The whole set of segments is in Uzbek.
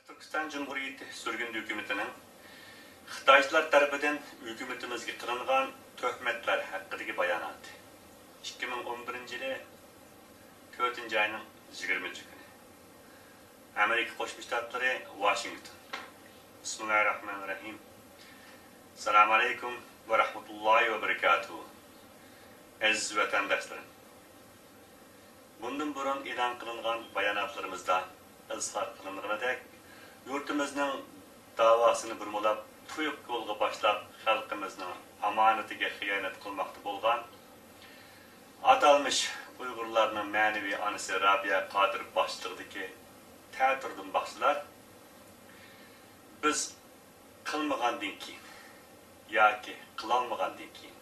Türkistan Cumhuriyeti sürgün hükümetinin Xitayçılar tarafından hükümetimizge kılıngan töhmetler hakkındaki bayanatı. 2011 yılı 4. ayının 20. günü. Amerika Koşmuş Ştatları, Washington. Bismillahirrahmanirrahim. Selamun Aleyküm ve Rahmetullahi ve Berekatuhu. Aziz vatandaşlarım. Bundan burun ilan kılıngan bayanatlarımızda ızhar kılınğınadek yurtumuzun davasını burmulap, tuyuq yolga başlap, halkımızın amanetiga xiyanat kılmakta bolgan atalmış Uygurlarının manevi anısı Rabia Kadir başlığıdaki tətirdən baxsılar, biz kılmağandan keyin yoki kılalmağandan keyin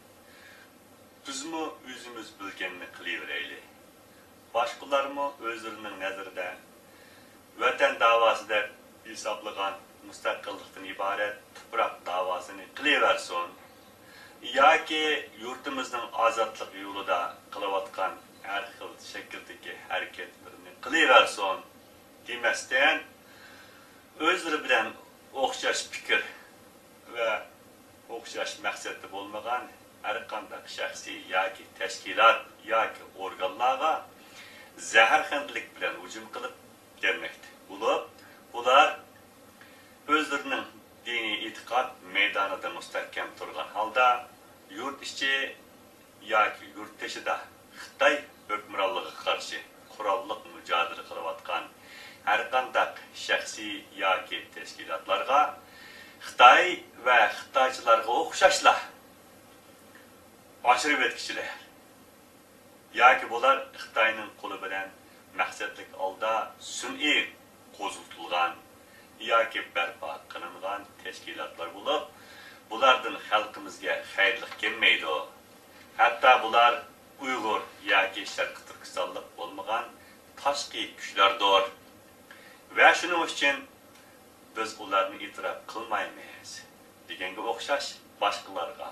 bizmi özümüz bilgenini qilaverayli. Başqalarmı özlerinin nazarida vatan davasida hisoblagan mustaqillikdan iborat tuproq davasini qilaversin yoki yurtimizning ozodlik yo'lida qilayotgan har xil shakldagi harakatlarni qilaversin demasdan o'zlari bilan o'xshash fikr va o'xshash maqsadda bo'lmagan har qanday shaxsiy yoki tashkilot yoki organlarga zaharxandlik bilan hujum qilib kelmoqda. Bular özlerinin dini itiqad meydanida mustahkam turgan holda yurt ichi yoki yurt teshida Xitoy hukmronligiga qarshi qurolliq mujodala qilayotgan har qanday shaxsiy yoki tashkilotlarga Xitoy va Xitoychilarga o'xshashlar oshirib etkichilar yoki bular Xitoyning qo'li bilan maqsadlik holda sun'iy qo'zg'atilgan yoki barpo qilingan tashkilotlar bo'lib, bulardan xalqimizga xayrlik kelmaydi. Hatto bular Uyg'ur yoki Sharq Turkistonlik bo'lmagan tashqi kuchlardir. Va shuning uchun biz ularni e'tirof qilmaymiz deganga o'xshash boshqalarga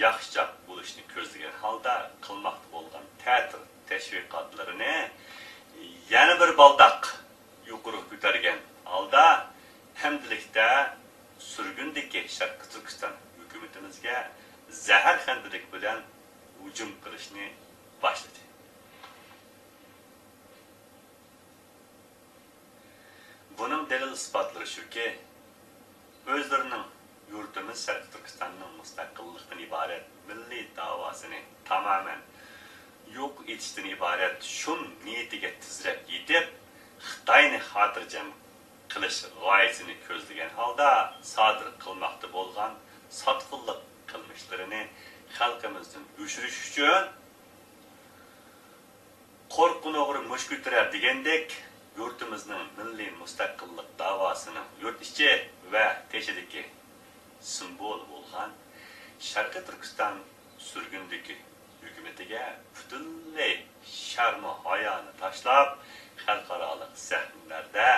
yaxshichaq bo'lishni ko'zlagan holda qilmoqda bo'lgan ta'tir tashviqotlarini yana bir baldaq yuqori ko'targan holda hamdilikda surgundagi Sharqi Turkiston hukumatimizga zaharxandlik bilan hujum qilishni boshladi. Buning dalil isbotlari shuki, o'zlarining yurtimiz Sharqi Turkistonning mustaqillikdan iborat milliy davosini tamoman yo'q etishdan iborat shun niyatiga tizlab yetib Xitoyni xotirjam qilish g'oyasini ko'zlagan holda sodir qilmoqda bo'lgan sotqinlik qilmishlarini xalqimizdan o'chirish uchun qo'rqin o'g'ri mush ko'tarar degandek yurtimizning milliy mustaqillik davosini yurt ichi va teshidagi simbol bo'lgan Sharqi Turkiston surgundagi hukumatiga butunlay sharm hayoni tashlab xalqaro sahnalarda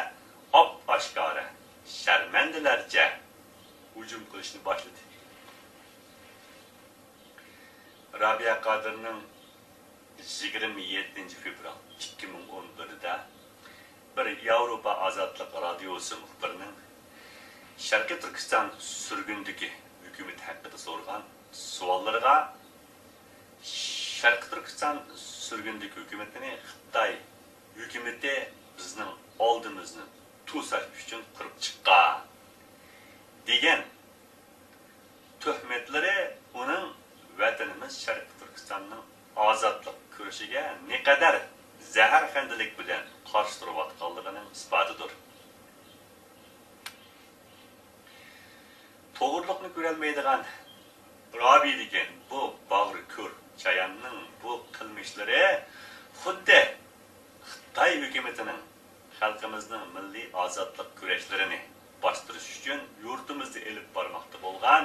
oshkora sharmandalarcha hujum qilishni boshladi. Rabia Qadirning 27 fevral 2011da bir Yevropa Ozodlik radiosi muxbirining Sharqi Turkiston surgundagi hukumat haqida so'rgan savollariga Sharqi Turkiston surgundagi hukumatini Xitoy hukumati bizning oldimizni to'sash uchun qurib chiqqan degan tuhmatlari uning vatanimiz Sharqi Turkistonning ozodlik kurashiga ne qadar zaharxandlik bilan qarshi turayotganligining isbotidir. To'g'riliqni ko'rolmaydigan Rabi degan bu bag'ri ko'r chayonning bu qilmishlari xuddi Xitoy hukumatining xalqimizning milliy ozodlik kurashlarini bostirish uchun yurtimizda elib bormoqda bo'lgan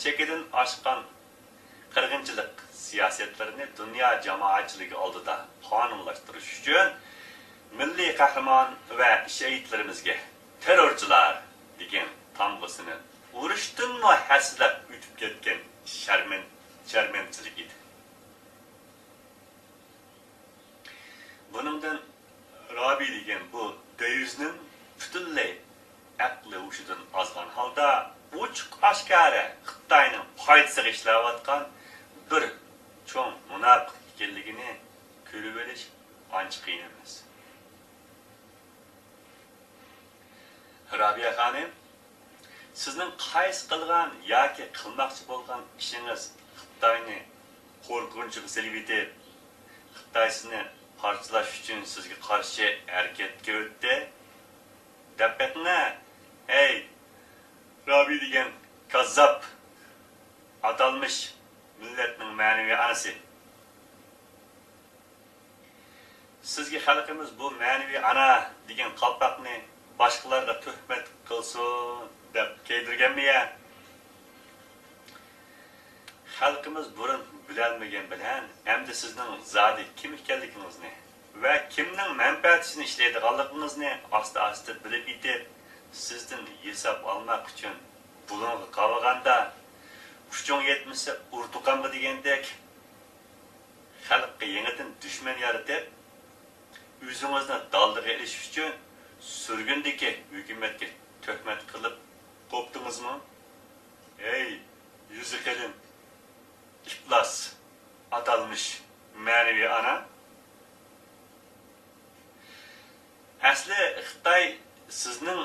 chekidan oshgan qirg'inchilik siyosatlarini dunyo jamoatchiligi oldida qonunlashtirish uchun milliy qahramon va shahidlarimizga terrorchilar degan tamg'isini urushdanmi haslab o'tib ketgan sharmanchilik edi. Buningdan Rabi degan bu devizning butunlay oshkora Xitoyning foydasiga ishlayotgan bir cho'ng munofiq ekanligini ko'rib olish ancha qiyin emas. Rabiya xonim, sizning qaysi qilgan yoki qilmoqchi bo'lgan ishingiz Xitoyni qo'rqinchga solib etib, Xitoy sizni parchalash uchun sizga qarshi harakatga o'tdi deb aytna. Hey, Rabi degan kazzab atalmış milletning ma'naviy anasi. Sizga xalqimiz bu ma'naviy ana degan qalpoqni boshqalarga tuhmat qilsin deb kiydirganmi ya? Xalqimiz burun bilolmagan bilan endi sizning zodi kim ekanligingizni va kimning manfaatini ishlaydiganligingizni asta-asta bilib yetib, sizdan hisob olmoq uchun bulunga qavaganda kuching yetmasa urtuqamga degandek xalqqa yangidan dushman yaratib, o'zingizni daldiga ilish uchun surgundagi hukumatga tuhmat qilib qo'pdingizmi? Ey, yuzi qalin iflos atalmış ma'naviy ana. Asli Xitoy sizning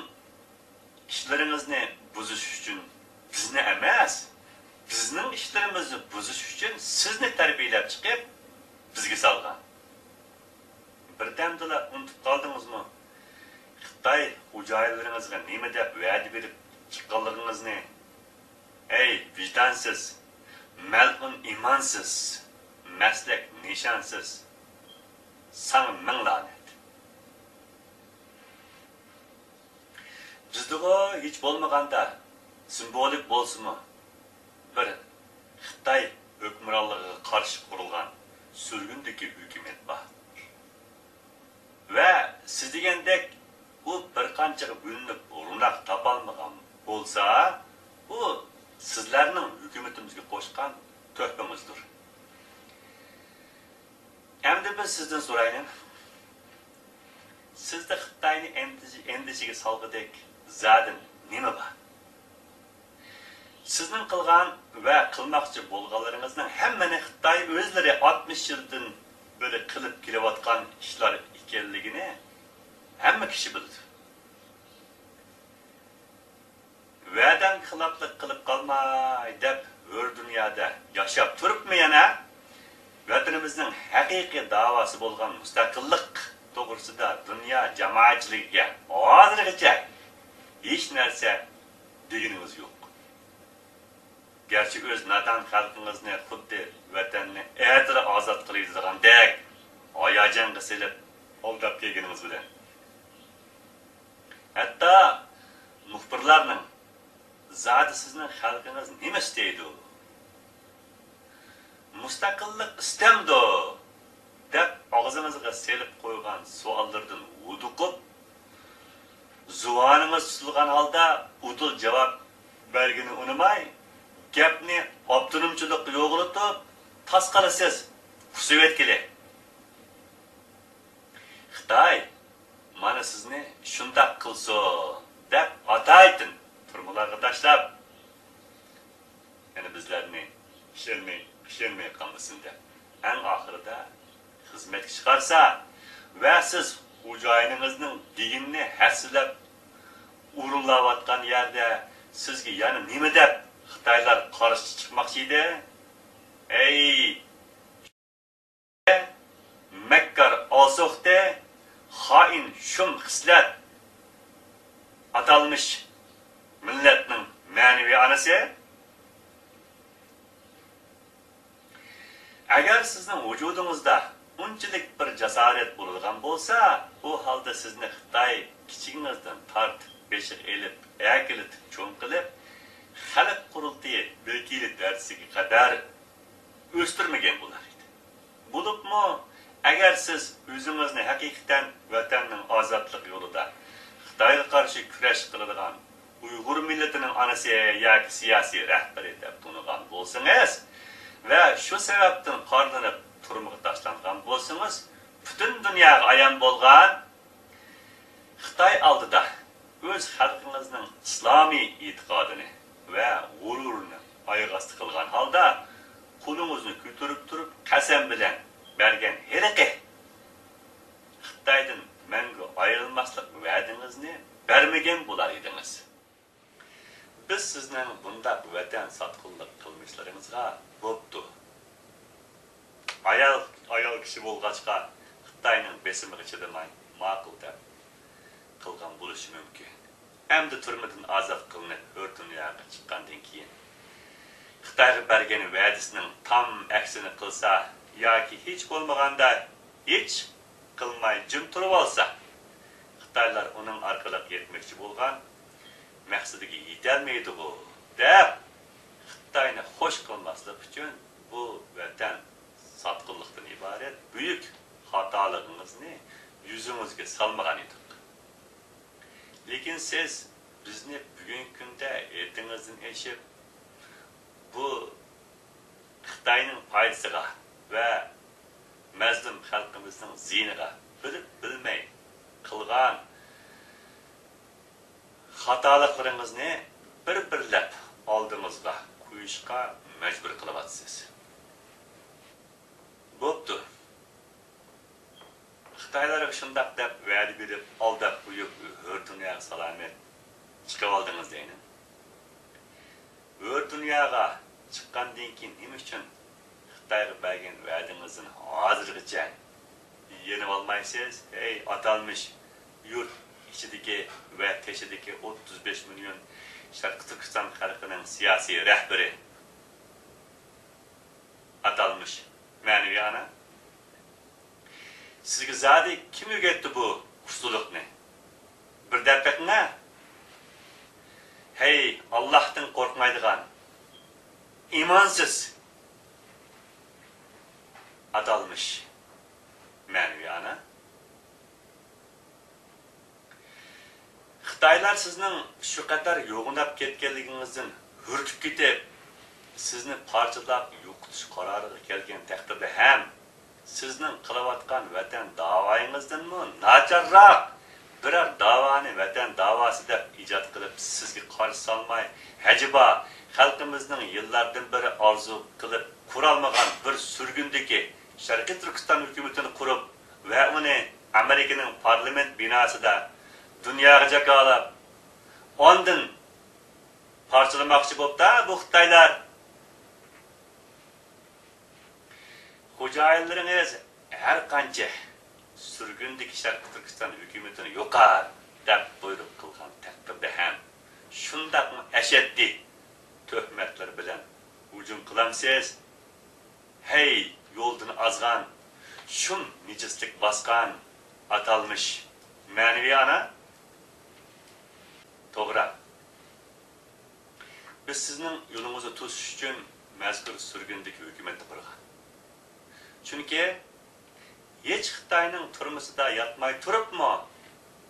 ishlaringizni buzish uchun bizni emas, bizning ishlarimizni buzish uchun sizni tarbiyalab chiqib bizga salgan. Birdamdala unutib qoldingizmi? Xitoy xo'jayinlaringizga nima deb va'da berib chiqqanligingizni? Ey, vijdonsiz, mal'un imonsiz, maslak nishonsiz, sana ming la'nat. Bizdigo hech bo'lmaganda simbolik bo'lsinmi? Bir Xitoy hukmronligiga qarshi qurilgan surgundagi hukumat bor. Va siz degandek u bir qanchaga bo'linib o'rinlar topolmagan bo'lsa, u sizlarning hukumatimizga qo'shgan tuhfamizdir. Endi biz sizdan so'rayman. Sizda Xitoyni endishiga solg'idek zadin nima bor? Sizning qilgan va qilmoqchi bo'lganlaringizning hammani Xitoy o'zlari 60 yildan beri qilib kelayotgan ishlar ekanligini hamma kishi biladi. Va'dan xiloflik qilib qolmay deb o'r dunyoda yashab turibmi yana? Vatanimizning haqiqiy da'vosi bo'lgan mustaqillik to'g'risida dunyo jamoatchiligiga hozirgacha hech narsa deganimiz yo'q. Gerçi öz nadan xalqingizni xuddi vatanni ertira ozod qilaydigandek oyajonga silib oldab kelganimiz bilan. Hatta muxbirlarning zodi sizning xalqingiz nima istaydi? Mustaqillik istamdi deb og'zingizga selib qo'ygan savollardan uduqib, zuvoningiz tutilgan holda udul javob bergini unamay, gapni optimumchilik yo'g'ritib, tasqarasiz husib etkili. Xitoy mana sizni shundoq qilsin deb ataytin turmalarga tashlab, yana bizlarni ishilmay qolmasin deb eng oxirida xizmatga chiqarsa va siz xo'jayiningizning deginni hasilab urinlayotgan yerda sizga yana nima deb Xitoylar qarshi chiqmoqchi edi? Ey! Makkar osuqda xoin shum xislat atalmış milletning ma'naviy anasi. Agar sizning vujudingizda unchalik bir jasorat bo'lgan bo'lsa, bu holda sizni Xitoy kichigingizdan tortib, beshiq elib, akilib, cho'ng qilib, xalq qurultiyi vakili darsiga qadar o'stirmagan bo'lar edi. Bo'libmi, agar siz o'zingizni haqiqatan vatanning ozodlik yo'lida Xitoyga qarshi kurash qiladigan Uyg'ur millatining anasi yoki siyosiy rahbari deb tanigan bo'lsangiz va shu sababdan qorlanib turmuqqa tashlangan bo'lsangiz, butun dunyoga ayon bo'lgan Xitoy oldida o'z xalqingizning islomiy e'tiqodini ve gururunu aygastı kılgan halda kulunuzunu kütürüp turup kasem bilen bergen hereke Xitaydan мәңгі ayrılmaslık vədinizni bermegen bular ediniz. Biz sizden bunda vətən satqınlıq kılmışlarınızga boptu. Ayal kişi bolğaçqa Xitayning besimiga chidamay ma'qul deb qilgan bo'lishi mumkin. Endi turmadan ozod qilinib, o'rt dunyoga chiqqandan keyin Xitoyga bergan va'dasining tam aksini qilsa yoki hech bo'lmaganda hech qilmay jim turib olsa, Xitoylar uning orqali yetmoqchi bo'lgan maqsadiga yetolmaydi bu deb Xitoyni xo'sh qilmaslik uchun bu vatan satqınlıqdan ibaret büyük hatalarınızı yüzünüzge salmagan edik. Lekin siz bizni bugün günde etinizin eşip bu Xitayning faydasıga ve mazlum xalqimizning ziyniga bilib bilmay qilgan xatolarınızı bir-birlab oldingizga qo'yishga majbur qilyapsiz. Boptu. Xitaylar şundaq deb va'da berib, aldab qo'yib, o'rt dunyoga salomat chiqib oldingiz deyni. O'rt dunyoga chiqqandan keyin nima uchun Xitoyga bergan va'dingizni hozirgacha yenib olmaysiz? Ey atalmış yurt ichidagi va teshidagi 35 milyon Sharq Turkiston xalqining siyosiy rahbari atalmış Manevi ana. Sizge zade kim öğretti bu ustalıkını? Bir depek ne? Hey Allah'tan korkmaydıgan, imansız adalmış Manevi ana. Xitaylar sizning şu kadar yoğunlap ketkenliginizin hürtüp ketip, sizni parçalab yo'qotish qaroriga kelgan taqdirda ham sizning qilayotgan vatan davoyingizdanmi nacharroq biror davoni vatan davosi deb ijod qilib sizga qarshi solmay hajiba xalqimizning yillardan beri orzu qilib qurolmagan bir surgundagi Sharqiy Turkiston hukumatini qurib va uni Amerikaning parlament binosida dunyoga jakolab ondan parçalamoqchi bo'ldi bu Xitoylar. Xo'jayinlarınız her qancha surgundagi Sharq Turkiston hukumatini yo'qot deb buyruq qilgan taqdirda ham shundaqmi ashaddiy tuhmatlar bilan hujum qilamsiz? Hey yo'ldan azgan, shun nijislik bosgan atalmış Manevi ana. To'g'ri. Biz sizning yo'lingizni to'sish uchun mazkur surgundagi hukumatni qurgan. Çünkü hiç Xitayning turmusida yatmay turibmi?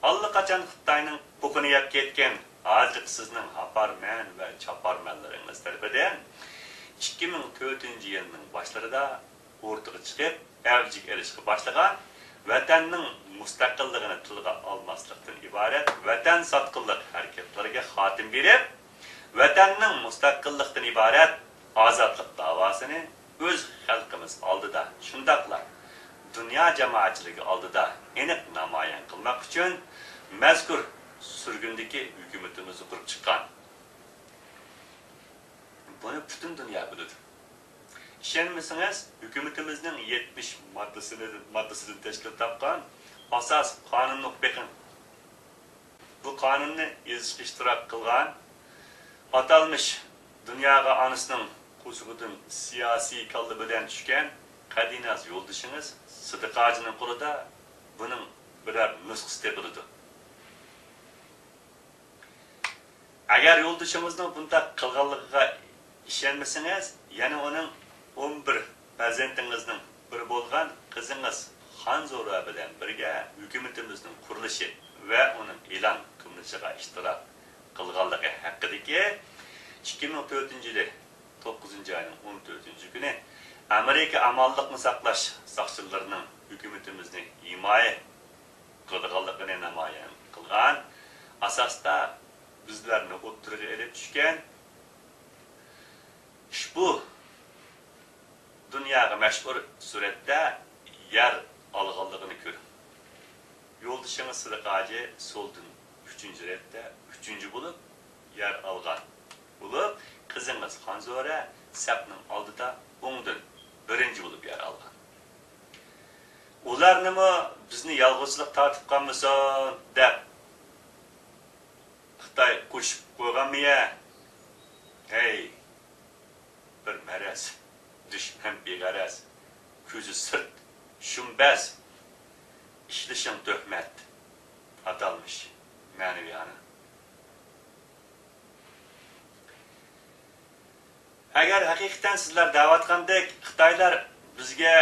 Allaqachon Xitayning bukini yeb ketgan hozir sizning aparman va chaparmanlaringiz tarafidan 2004-yilning boshlarida o'rtaga chiqib, avjiga erishishga boshlagan vatanning mustaqilligini tilga olmaslikdan iborat vatan satqinlik harakatlariga xotim berib, vatanning mustaqillikdan iborat ozodlik davosini öz xalqimiz oldida shundaqla dunyo jamoatchiligi oldida aniq namoyon qilmoq uchun mazkur surgundagi hukumatimizni qurib chiqqan. Buni butun dunyo biladi. Ishonmasangiz, hukumatimizning 70 moddasidan tashkil topgan asos qonunni o'qing. Bu qonunni yozishga ishtirok qilgan atalmış dunyoga onasining Kuzgudun siyasi kallı bilen düşken Kadinaz yo'ldoshingiz Sidiq Hojining qo'lida buning birer nusxasi tepildi. Agar yo'ldoshimizning bunda qilganligiga ishonmasangiz, yana uning 11 farzandingizning biri bo'lgan qizingiz Xanzora bilan birga hukumatimizning qurilishi va uning e'lon qilinishiga ishtirok qilganligi haqidagi 2004-yil 9. ayının 14. günü Amerika amallıqni saqlash saqchilarining hukumatimizni himoya qilganligini namoyon qilgan asosda bizlarni o'ttiriga elib tushgan Ushbu dunyoga mashhur suratda yer alganligini ko'ring. Yo'ldoshingiz Sidiqaji so'ldan 3-retda 3-chi bo'lib yer algan. Bo'lib, qizingiz Xonzo'ra sapning oldida o'ngdan 1-chi bo'lib yer algan. Ularnimi bizni yolg'izlik tortib qolmasin deb Xitoy qo'shib qo'yganmi-ya? Hey, bir maraz, dushman begaraz, ko'zi sirt, shumbaz, ishlashing tuhmat atalmış ma'naviyani. Agar haqiqatan sizlar da'vatgandek Xitoylar bizga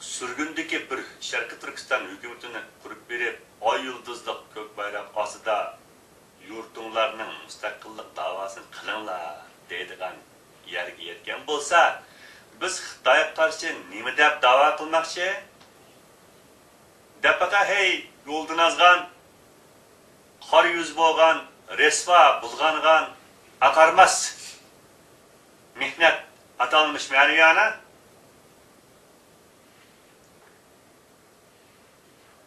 surgundagi bir Sharqiy Turkiston hukumatini qurib berib, oy yulduzliq ko'k bayroq ostida yurtinglarning mustaqillik davosini qilinglar deydigan yerga yetgan bo'lsa, biz Xitoyga qarshi nima deb da'vo qilmoqchi? Dapaqa hey yo'ldan azgan, qor yuz bo'lgan, resva bulg'angan, aqarmas mehnat atalmış ma'naviyani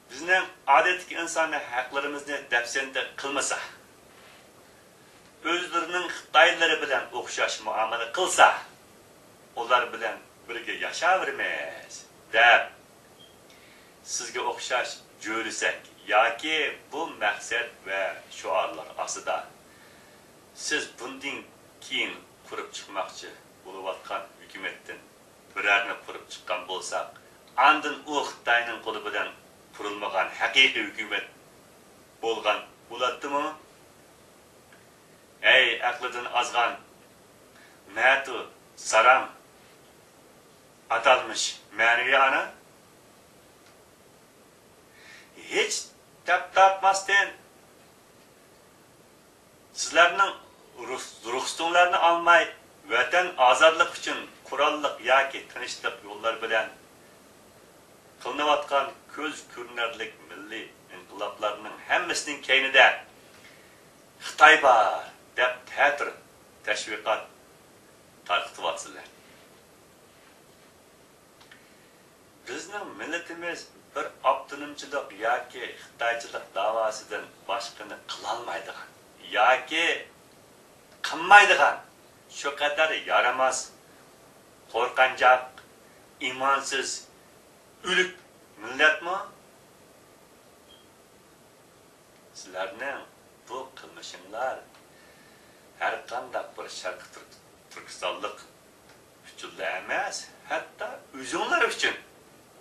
bizning odatdagi insoniy haqlarimizni dafsanda qilmasa, o'zlarining Xitoylari bilan o'xshash muomala qilsa, ular bilan birga yashayveramiz deb sizga o'xshash jo'lisak yoki bu maqsad va shuarlar ostida siz bundan keyin qurib chiqmoqchi bo'layotgan hukumatdan birarni qurib chiqqan bo'lsak, andin u Xitoyning qo'li bilan qurilmagan haqiqiy hukumat bo'lgan bo'ladimi? Ey aqlidan azgan, natu saram atalmış ma'naviyani hech tapmasdan sizlarning ruxsatinglarni olmay vatan ozodlik uchun qurolliq yoki tinchlik yo'llar bilan qilinayotgan ko'z ko'rinarli milliy inqiloblarning hammasining keynida Xitoy bor deb ta'tir tashviqot tarqatyapsizlar. Bizning millatimiz bir avtonomchilik yoki xitoychilik davosidan boshqani qilolmaydigan yoki qilmaydigan shu qadar yaramas, qo'rqanchoq, imonsiz, o'lik millatmi? Sizlarning bu qilmishinglar har qanday bir Sharqiy Turkistonlik uchun emas, hatto o'zinglar uchun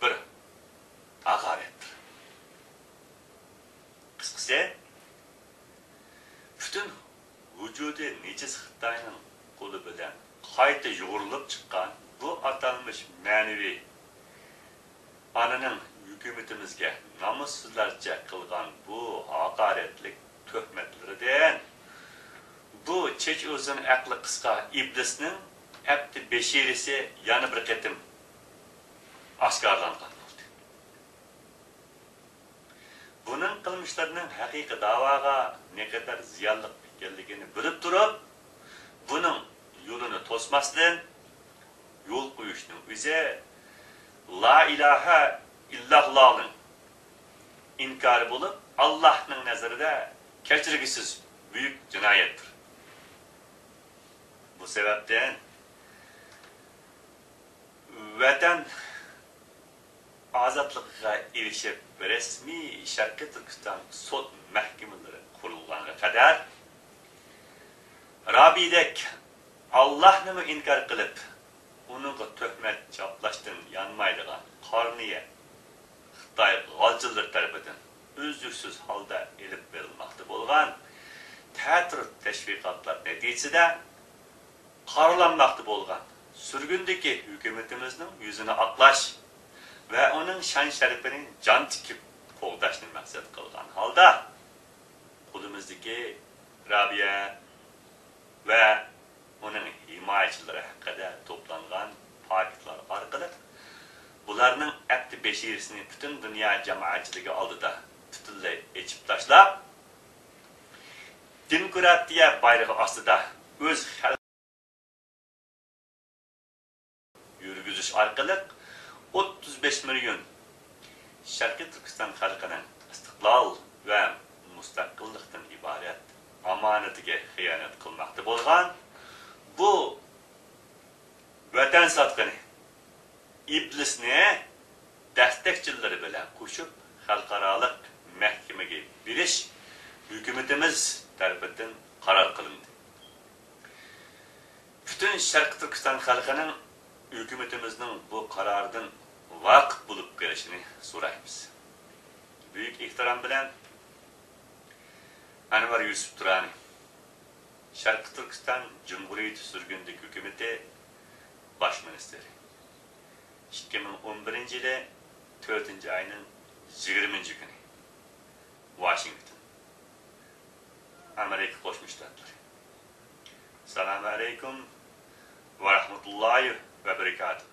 bir haqoratdir. Qisqasi, butun vujudi necis Xitoyning qo'li bilan qayta yo'g'rilib chiqqan bu atalmış ma'naviy ananing hukumatimizga namussizlarcha qilgan bu haqoratlik tuhmatlaridan bu chech o'zini aqli qisqa iblisning abdi beshirisi yana bir qatim oshkorlangan bo'ldi. Buning qilmishlarining haqiqiy da'voga ne kadar ziyonli ekanligini bilib turib, buning yo'lini to'smasdan yo'l qo'yishning o'zi la ilaha illallahning inkori bo'lib, Allohning nazarida kechirgisiz büyük cinayettir. Bu sebepten vatan azatlığa erişip resmi Sharqiy Turkiston sud mahkamaları kurulğana kadar Rabidek Allah'nı inkar kılıp onunla töhmet çaplaştın yanmaydıgan qarniye Xitoy g'alchillar tarafidan uzluksiz holda elib berilmoqda bo'lgan ta'tir tashviqotlar natijasida qoralanmoqda bo'lgan surgundagi hukumatimizning yuzini oqlash va uning shon sharifini jon tikib qo'g'dashni maqsad qilgan holda qo'limizdagi Rabiya va uning himoyachilari haqida to'plangan faktlar orqali bularning abdi beshirisini butun dunyo jamoatchiligi oldida butunlay echib tashlab demokratiya bayrog'i ostida o'z tuzish orqali 35 milyon Sharqiy Turkiston xalqining istiqlol va mustaqillikdan iborat amonatiga xiyonat qilmoqda bo'lgan bu vatan sotqini iblisni destekçileri bilan qo'shib xalqaroliq mahkamaga berish hukumatimiz tarafidan qaror qilindi. Bütün Sharq Turkiston xalqining hukumatimizning bu qaroridan vaqt bo'lib kelishini so'raymiz. Büyük ehtirom bilan Anvar Yusuf Turani, Sharq Turkiston Cumhuriyeti Sürgünlük Hükümeti Baş Ministeri. 2011 yılı 4. ayının 20. günü Washington, Amerika Birleşmiş Devletleri. Selamun Aleyküm ve Rahmetullahi ve Berekatuhu.